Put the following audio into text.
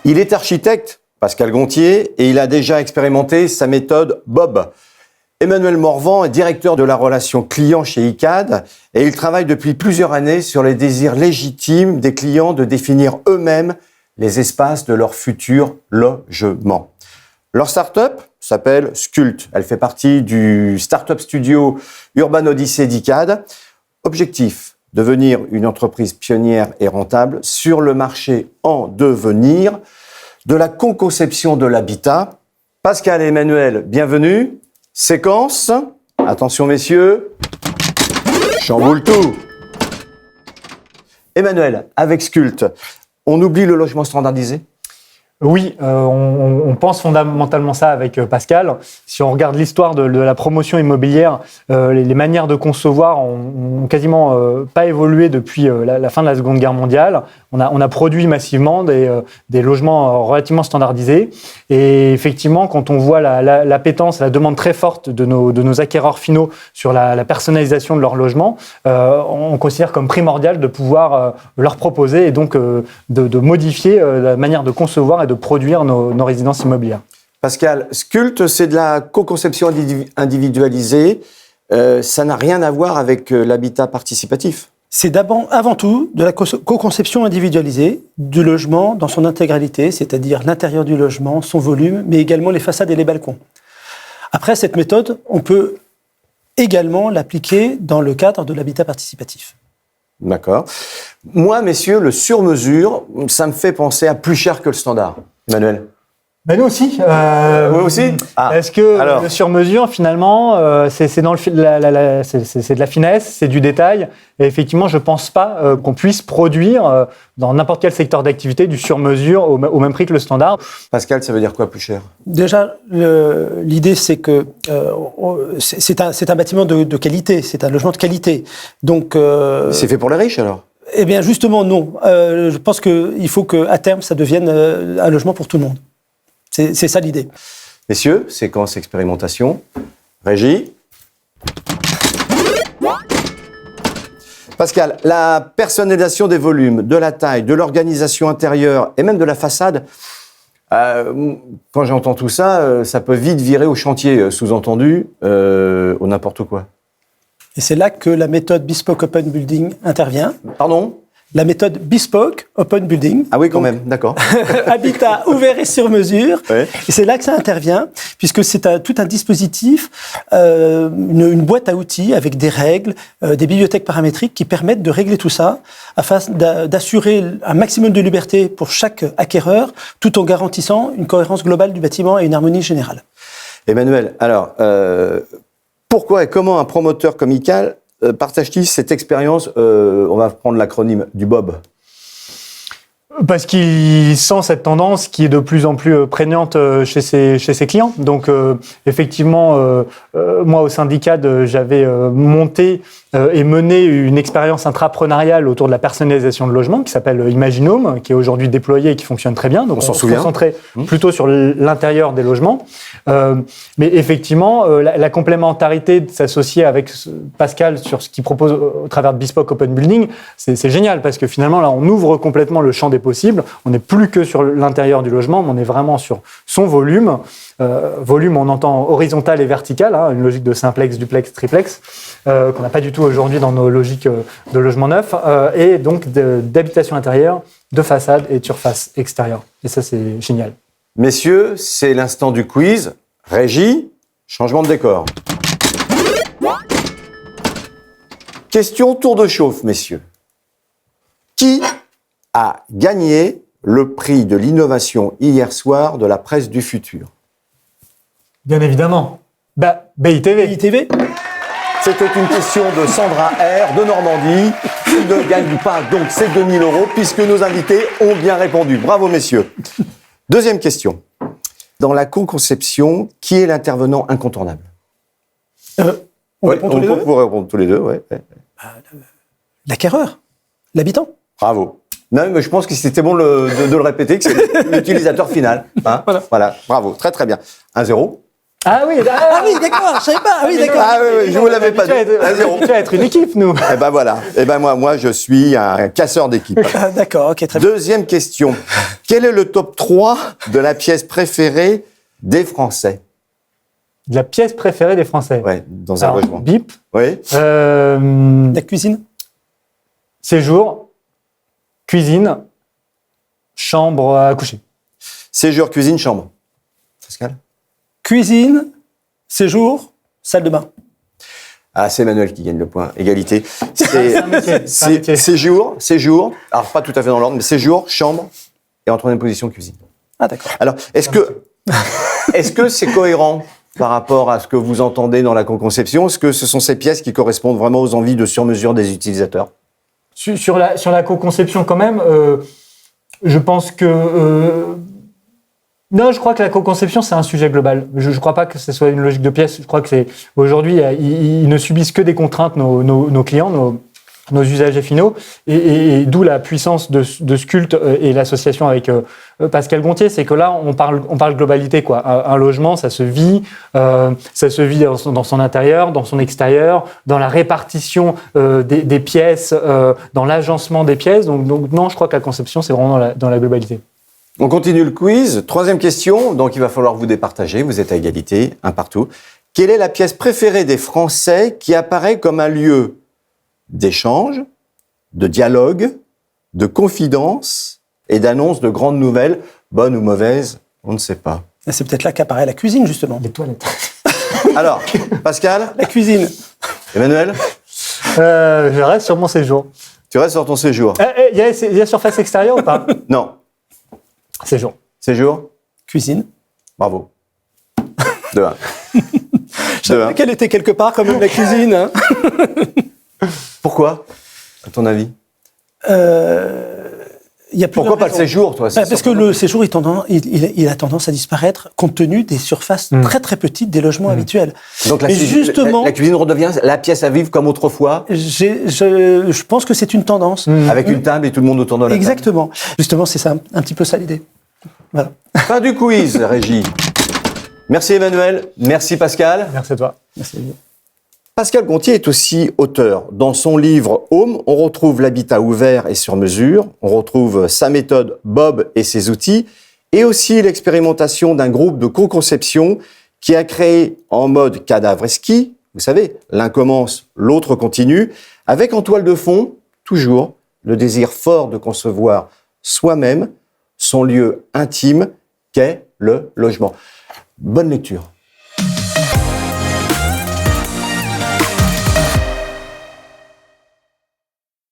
Il est architecte, Pascal Gontier, et il a déjà expérimenté sa méthode Bob. Emmanuel Morvan est directeur de la relation client chez Icade et il travaille depuis plusieurs années sur les désirs légitimes des clients de définir eux-mêmes les espaces de leur futur logement. Leur start-up s'appelle Sculpt. Elle fait partie du start-up studio Urban Odyssey d'Icade. Objectif, devenir une entreprise pionnière et rentable sur le marché en devenir de la co-conception de l'habitat. Pascal et Emmanuel, bienvenue. Séquence. Attention messieurs. Chamboule tout. Emmanuel, avec Sculpt, on oublie le logement standardisé ? Oui, on pense fondamentalement ça avec Pascal. Si on regarde l'histoire de la promotion immobilière, les manières de concevoir ont quasiment pas évolué depuis la fin de la Seconde Guerre mondiale. On a produit massivement des logements relativement standardisés. Et effectivement, quand on voit l'appétence, la demande très forte de nos acquéreurs finaux sur la personnalisation de leur logement, on considère comme primordial de pouvoir leur proposer et donc de modifier la manière de concevoir et de produire nos résidences immobilières. Pascal, Sculpt, c'est de la co-conception individualisée. Ça n'a rien à voir avec l'habitat participatif. C'est avant tout de la co-conception individualisée du logement dans son intégralité, c'est-à-dire l'intérieur du logement, son volume, mais également les façades et les balcons. Après, cette méthode, on peut également l'appliquer dans le cadre de l'habitat participatif. D'accord. Moi, messieurs, le sur-mesure, ça me fait penser à plus cher que le standard. Emmanuel ? Ben nous aussi. Vous aussi ? Est-ce que le sur-mesure, finalement, c'est de la finesse, c'est du détail. Et effectivement, je ne pense pas qu'on puisse produire dans n'importe quel secteur d'activité du sur-mesure au même prix que le standard. Pascal, ça veut dire quoi plus cher ? Déjà, l'idée, c'est que c'est un bâtiment de qualité, c'est un logement de qualité. Donc, c'est fait pour les riches, alors ? Eh bien, justement, non. Je pense qu'il faut qu'à terme, ça devienne un logement pour tout le monde. C'est ça l'idée. Messieurs, séquence expérimentation. Régie. Pascal, la personnalisation des volumes, de la taille, de l'organisation intérieure et même de la façade, quand j'entends tout ça, ça peut vite virer au chantier, sous-entendu, au n'importe quoi. Et c'est là que la méthode Bespoke Open Building intervient. Pardon ? La méthode Bespoke Open Building. Ah oui, quand même, d'accord. Habitat ouvert et sur mesure. Ouais. Et c'est là que ça intervient, puisque c'est tout un dispositif, une boîte à outils avec des règles, des bibliothèques paramétriques qui permettent de régler tout ça afin d'assurer un maximum de liberté pour chaque acquéreur, tout en garantissant une cohérence globale du bâtiment et une harmonie générale. Emmanuel, alors, pourquoi et comment un promoteur comme Icade partage-t-il cette expérience, on va prendre l'acronyme du Bob ? Parce qu'il sent cette tendance qui est de plus en plus prégnante chez ses clients. Donc, effectivement, moi, au syndicat, j'avais monté et mené une expérience intrapreneuriale autour de la personnalisation de logement qui s'appelle Imaginome, qui est aujourd'hui déployée et qui fonctionne très bien. Donc, on se concentrait plutôt sur l'intérieur des logements. Mais effectivement, la complémentarité de s'associer avec Pascal sur ce qu'il propose au travers de Bespoke Open Building, c'est génial parce que finalement, là, on ouvre complètement le champ des possibles. On n'est plus que sur l'intérieur du logement, mais on est vraiment sur son volume. Volume, on entend horizontal et vertical, hein, une logique de simplex, duplex, triplex, qu'on n'a pas du tout aujourd'hui dans nos logiques de logement neuf, et donc d'habitation intérieure, de façade et de surface extérieure. Et ça, c'est génial. Messieurs, c'est l'instant du quiz. Régie, changement de décor. Question tour de chauffe, messieurs. Qui a gagné le prix de l'innovation hier soir de la presse du futur ? Bien évidemment. BITV. BITV. C'était une question de Sandra R. de Normandie. Qui ne gagne pas donc ces 2 000 € puisque nos invités ont bien répondu. Bravo, messieurs. Deuxième question. Dans la co-conception, qui est l'intervenant incontournable ? On répond tous les deux ? Vous répondre tous les deux, oui. L'acquéreur, l'habitant. Bravo. Non, mais je pense que c'était bon de le répéter, que c'est l'utilisateur final. Hein, voilà, bravo, très très bien. 1-0. Ah oui, Ah oui, d'accord, je savais pas. Ah oui, d'accord. Ah oui, je vous l'avais pas dit. Tu vas être une équipe, nous. Eh ben voilà. Eh ben moi, je suis un casseur d'équipe. Ah, d'accord, ok, très bien. Deuxième question. Quel est le top 3 de la pièce préférée des Français? De la pièce préférée des Français. Ouais, dans un Alors, logement. bip. Oui. La cuisine? Séjour, cuisine, chambre à coucher. Séjour, cuisine, chambre. Pascal? Cuisine, séjour, salle de bain. Ah, c'est Emmanuel qui gagne le point. Égalité. un métier, c'est un métier. Séjour. Alors, pas tout à fait dans l'ordre, mais séjour, chambre. Et en troisième position, cuisine. Ah, d'accord. Alors, est-ce que c'est cohérent par rapport à ce que vous entendez dans la co-conception? Est-ce que ce sont ces pièces qui correspondent vraiment aux envies de sur-mesure des utilisateurs? Sur la co-conception, quand même, je pense que... non, je crois que la co-conception, c'est un sujet global. Je ne crois pas que ce soit une logique de pièce. Je crois que c'est aujourd'hui, ils ne subissent que des contraintes, nos clients, nos usagers finaux, et d'où la puissance de Sculpt et l'association avec Pascal Gontier, c'est que là, on parle globalité, quoi. Un logement, ça se vit dans son intérieur, dans son extérieur, dans la répartition des pièces, dans l'agencement des pièces. Donc non, je crois que la conception, c'est vraiment dans la globalité. On continue le quiz. Troisième question, donc il va falloir vous départager. Vous êtes à égalité, un partout. Quelle est la pièce préférée des Français qui apparaît comme un lieu d'échange, de dialogue, de confidence et d'annonce de grandes nouvelles, bonnes ou mauvaises, on ne sait pas. C'est peut-être là qu'apparaît la cuisine, justement. Les toilettes. Alors, Pascal, La cuisine. Emmanuel, Je reste sur mon séjour. tu restes sur ton séjour? Il y a surface extérieure ou pas? Non. Séjour. Séjour? Cuisine. Bravo. 2-1. Je savais qu'elle était quelque part, quand même, la cuisine. Hein. Pourquoi, à ton avis? Il y a Pourquoi pas le séjour, toi? Parce que le séjour, il a tendance à disparaître compte tenu des surfaces très très petites des logements habituels. Donc Mais justement, la cuisine redevient la pièce à vivre comme autrefois, je pense que c'est une tendance. avec une table et tout le monde autour de la table. Exactement. Justement, c'est ça, un petit peu ça l'idée. Voilà. Fin du quiz, Régie. Merci Emmanuel, merci Pascal. Merci à toi. Merci. Pascal Gontier est aussi auteur. Dans son livre Home, on retrouve l'habitat ouvert et sur mesure, on retrouve sa méthode Bob et ses outils, et aussi l'expérimentation d'un groupe de co-conception qui a créé en mode cadavre et ski, vous savez, l'un commence, l'autre continue, avec en toile de fond, toujours, le désir fort de concevoir soi-même son lieu intime qu'est le logement. Bonne lecture.